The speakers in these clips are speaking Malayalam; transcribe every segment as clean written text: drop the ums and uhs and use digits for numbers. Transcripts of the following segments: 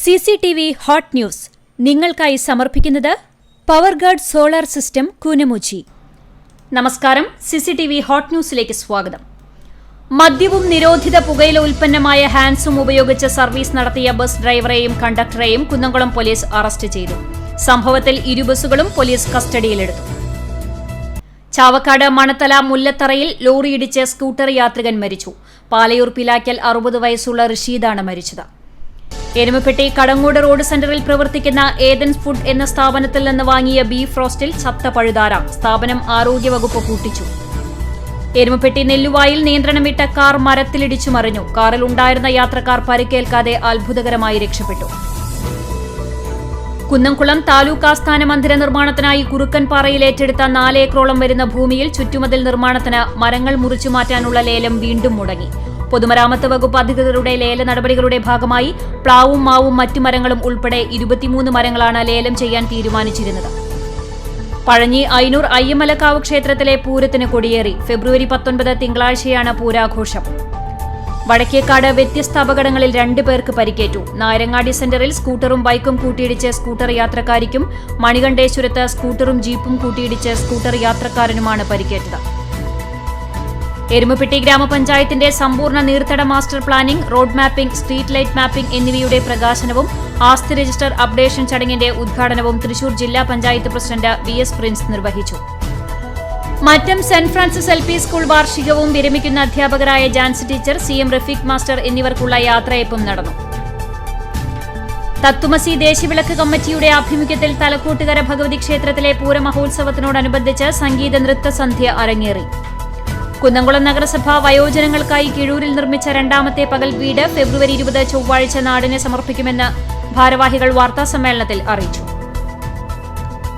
CCTV ഹോട്ട് ന്യൂസ് നിങ്ങൾക്കായി സമർപ്പിക്കുന്നത് പവർഗാർഡ് സോളാർ സിസ്റ്റം കൂനമുച്ചി. നമസ്കാരം. CCTV ഹോട്ട് ന്യൂസിലേക്ക് സ്വാഗതം. മദ്യവും നിരോധിത പുകയില ഉൽപ്പന്നമായ ഹാൻസും ഉപയോഗിച്ച് സർവീസ് നടത്തിയ ബസ് ഡ്രൈവറെയും കണ്ടക്ടറെയും കുന്നംകുളം പോലീസ് അറസ്റ്റ് ചെയ്തു. സംഭവത്തിൽ 2 ബസുകളും പോലീസ് കസ്റ്റഡിയിലെടുത്തു. ചാവക്കാട് മണത്തല മുല്ലത്തറയിൽ ലോറിയിടിച്ച് സ്കൂട്ടർ യാത്രികൻ മരിച്ചു. പാലയൂർ പിലാക്കൽ 60 വയസ്സുള്ള റഷീദാണ് മരിച്ചത്. എരുമപ്പെട്ടി കടങ്ങോട് റോഡ് സെന്ററിൽ പ്രവർത്തിക്കുന്ന ഏതൻസ് ഫുഡ് എന്ന സ്ഥാപനത്തിൽ നിന്ന് വാങ്ങിയ ബീഫ് റോസ്റ്റിൽ ചത്ത പഴുതാര. സ്ഥാപനം ആരോഗ്യവകുപ്പ് പൂട്ടിച്ചു. എരുമപ്പെട്ടി നെല്ലുവായിൽ നിയന്ത്രണം വിട്ട കാർ മരത്തിലിടിച്ചു മറിഞ്ഞു. കാറിൽ ഉണ്ടായിരുന്ന യാത്രക്കാർ പരിക്കേൽക്കാതെ അത്ഭുതകരമായി രക്ഷപ്പെട്ടു. കുന്നംകുളം താലൂക്ക് ആസ്ഥാന മന്ദിര നിർമ്മാണത്തിനായി കുറുക്കൻപാറയിൽ ഏറ്റെടുത്ത 4 ഏക്കറോളം വരുന്ന ഭൂമിയിൽ ചുറ്റുമതിൽ നിർമ്മാണത്തിന് മരങ്ങൾ മുറിച്ചു മാറ്റാനുള്ള ലേലം വീണ്ടും മുടങ്ങി. പൊതുമരാമത്ത് വകുപ്പ് അധികൃതരുടെ ലേല നടപടികളുടെ ഭാഗമായി പ്ലാവും മാവും മറ്റു മരങ്ങളും ഉൾപ്പെടെ 23 മരങ്ങളാണ് ലേലം ചെയ്യാൻ തീരുമാനിച്ചിരുന്നത്. പഴഞ്ഞി അയ്യൂർ അയ്യമലക്കാവ് ക്ഷേത്രത്തിലെ പൂരത്തിന് കൊടിയേറി. ഫെബ്രുവരി 19 തിങ്കളാഴ്ചയാണ് പൂരാഘോഷം. വടക്കേക്കാട് വ്യത്യസ്ത അപകടങ്ങളിൽ 2 പേർക്ക് പരിക്കേറ്റു. നായരങ്ങാടി സെന്ററിൽ സ്കൂട്ടറും ബൈക്കും കൂട്ടിയിടിച്ച് സ്കൂട്ടർ യാത്രക്കാരിക്കും, മണികണ്ഠേശ്വരത്ത് സ്കൂട്ടറും ജീപ്പും കൂട്ടിയിടിച്ച് സ്കൂട്ടർ യാത്രക്കാരനുമാണ് പരിക്കേറ്റത്. എരുമപ്പെട്ടി ഗ്രാമപഞ്ചായത്തിന്റെ സമ്പൂർണ്ണ നീർത്തട master planning, road mapping, street light mapping എന്നിവയുടെ പ്രകാശനവും ആസ്തി രജിസ്റ്റർ അപ്ഡേഷൻ ചടങ്ങിന്റെ ഉദ്ഘാടനവും തൃശൂർ ജില്ലാ പഞ്ചായത്ത് പ്രസിഡന്റ് VS പ്രിൻസ് നിർവഹിച്ചു. Mattom Saint Francis LP school വാർഷികവും വിരമിക്കുന്ന അധ്യാപകരായ Jancy teacher, CM Rafeeq master എന്നിവർക്കുള്ള യാത്രയയപ്പും നടന്നു. തത്തുമസി ദേശവിളക്ക് കമ്മിറ്റിയുടെ ആഭിമുഖ്യത്തിൽ തലക്കോട്ടുകര ഭഗവതി ക്ഷേത്രത്തിലെ പൂരമഹോത്സവത്തിനോടനുബന്ധിച്ച് സംഗീത നൃത്തസന്ധ്യ അരങ്ങേറി. കുന്നംകുളം നഗരസഭ വയോജനങ്ങൾക്കായി കിഴൂരിൽ നിർമ്മിച്ച 2ാമത്തെ പകൽ വീട് ഫെബ്രുവരി 20 ചൊവ്വാഴ്ച നാടിന് സമർപ്പിക്കുമെന്ന് ഭാരവാഹികൾ വാർത്താസമ്മേളനത്തിൽ അറിയിച്ചു.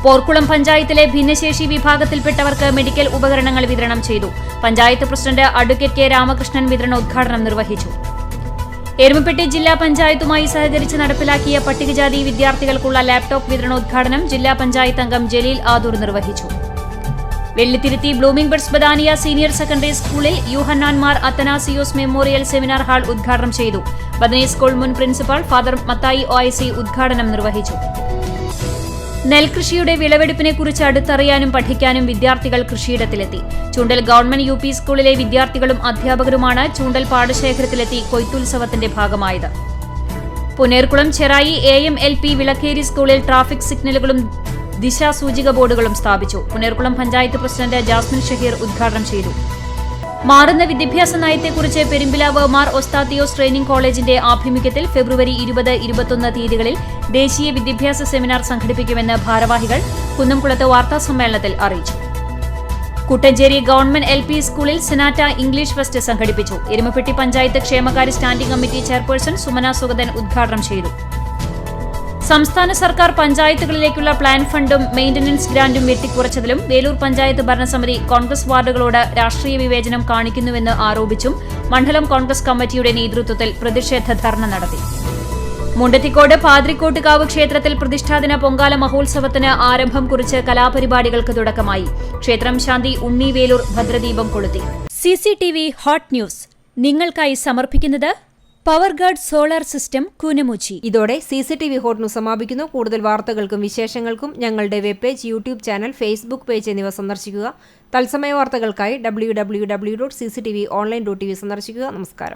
പോർക്കുളം പഞ്ചായത്തിലെ ഭിന്നശേഷി വിഭാഗത്തിൽപ്പെട്ടവർക്ക് മെഡിക്കൽ ഉപകരണങ്ങൾ വിതരണം ചെയ്തു. Panchayat president advocate K. Ramakrishnan വിതരണോദ്ഘാടനം നിർവഹിച്ചു. എരുമപ്പെട്ടി ജില്ലാ പഞ്ചായത്തുമായി സഹകരിച്ച് നടപ്പിലാക്കിയ പട്ടികജാതി വിദ്യാർത്ഥികൾക്കുള്ള ലാപ്ടോപ്പ് വിതരണോദ്ഘാടനം ജില്ലാ പഞ്ചായത്ത് അംഗം ജലീൽ ആദൂർ നിർവഹിച്ചു. Vellithiruthi blooming buds Badania senior secondary സ്കൂളിൽ യൂഹന്നാൻമാർ അത്തനാസിയോസ് മെമ്മോറിയൽ സെമിനാർ ഹാൾ ഉദ്ഘാടനം ചെയ്തു. ബദനി സ്കൂൾ മുൻ പ്രിൻസിപ്പൽ ഫാദർ മത്തായി OIC ഉദ്ഘാടനം നിർവഹിച്ചു. നെൽകൃഷിയുടെ വിളവെടുപ്പിനെക്കുറിച്ച് അടുത്തറിയാനും പഠിക്കാനും വിദ്യാർത്ഥികൾ കൃഷിയിടത്തിലെത്തി. ചൂണ്ടൽ ഗവൺമെന്റ് UP സ്കൂളിലെ വിദ്യാർത്ഥികളും അധ്യാപകരുമാണ് ചൂണ്ടൽ പാടശേഖരത്തിലെത്തി കൊയ്ത്തുത്സവത്തിന്റെ ഭാഗമായത്. പുനേർകുളം ചെറായി AM LP വിളക്കേരി സ്കൂളിൽ ട്രാഫിക് സിഗ്നലുകളും ദിശാസൂചിക ബോർഡുകളും സ്ഥാപിച്ചു. പുനേർകുളം പഞ്ചായത്ത് പ്രസിഡന്റ് ജാസ്മിൻ ഷഹീർ ഉദ്ഘാടനം ചെയ്തു. മാറുന്ന വിദ്യാഭ്യാസ നയത്തെക്കുറിച്ച് പെരുമ്പിലാവ് മാർ ഒസ്താത്തിയോസ് ട്രെയിനിംഗ് കോളേജിന്റെ ആഭിമുഖ്യത്തിൽ ഫെബ്രുവരി 20, 21 തീയതികളിൽ ദേശീയ വിദ്യാഭ്യാസ സെമിനാർ സംഘടിപ്പിക്കുമെന്ന് ഭാരവാഹികൾ കുന്നംകുളത്ത് വാർത്താസമ്മേളനത്തിൽ അറിയിച്ചു. കുട്ടഞ്ചേരി ഗവൺമെന്റ് LP സ്കൂളിൽ സെനാറ്റ ഇംഗ്ലീഷ് ഫെസ്റ്റ് സംഘടിപ്പിച്ചു. എരുമപ്പെട്ടി പഞ്ചായത്ത് ക്ഷേമകാര്യ standing committee chairperson Sumana Sugathan ഉദ്ഘാടനം ചെയ്തു. സംസ്ഥാന സർക്കാർ പഞ്ചായത്തുകളിലേക്കുള്ള പ്ലാൻ ഫണ്ടും മെയിന്റനൻസ് ഗ്രാന്റും വെട്ടിക്കുറച്ചതിലും വേലൂർ പഞ്ചായത്ത് ഭരണസമിതി കോൺഗ്രസ് വാർഡുകളോട് രാഷ്ട്രീയ വിവേചനം കാണിക്കുന്നുവെന്ന് ആരോപിച്ചും മണ്ഡലം കോൺഗ്രസ് കമ്മിറ്റിയുടെ നേതൃത്വത്തിൽ പ്രതിഷേധ ധർണ നടത്തി. മുണ്ടത്തിക്കോട് പാദ്രിക്കോട്ടുകാവ് ക്ഷേത്രത്തിൽ പ്രതിഷ്ഠാദിന പൊങ്കാല മഹോത്സവത്തിന് ആരംഭം കുറിച്ച് കലാപരിപാടികൾക്ക് തുടക്കമായി. ക്ഷേത്രം ശാന്തി ഉണ്ണി വേലൂർ ഭദ്രദീപം കൊളുത്തി. CCTV ഹോട്ട് ന്യൂസ് നിങ്ങൾക്കായി സമർപ്പിക്കുന്നത് പവർഗാർഡ് സോളാർ സിസ്റ്റം കൂനമുച്ചി. ഇതോടെ CCTV ഹോട്ട് ന്യൂസ് സമാപിക്കുന്നു. കൂടുതൽ വാർത്തകൾക്കും വിശേഷങ്ങൾക്കും ഞങ്ങളുടെ web page, YouTube channel, Facebook page എന്നിവ സന്ദർശിക്കുക. തത്സമയ വാർത്തകൾക്കായി www.cctvonline.tv സന്ദർശിക്കുക. നമസ്കാരം.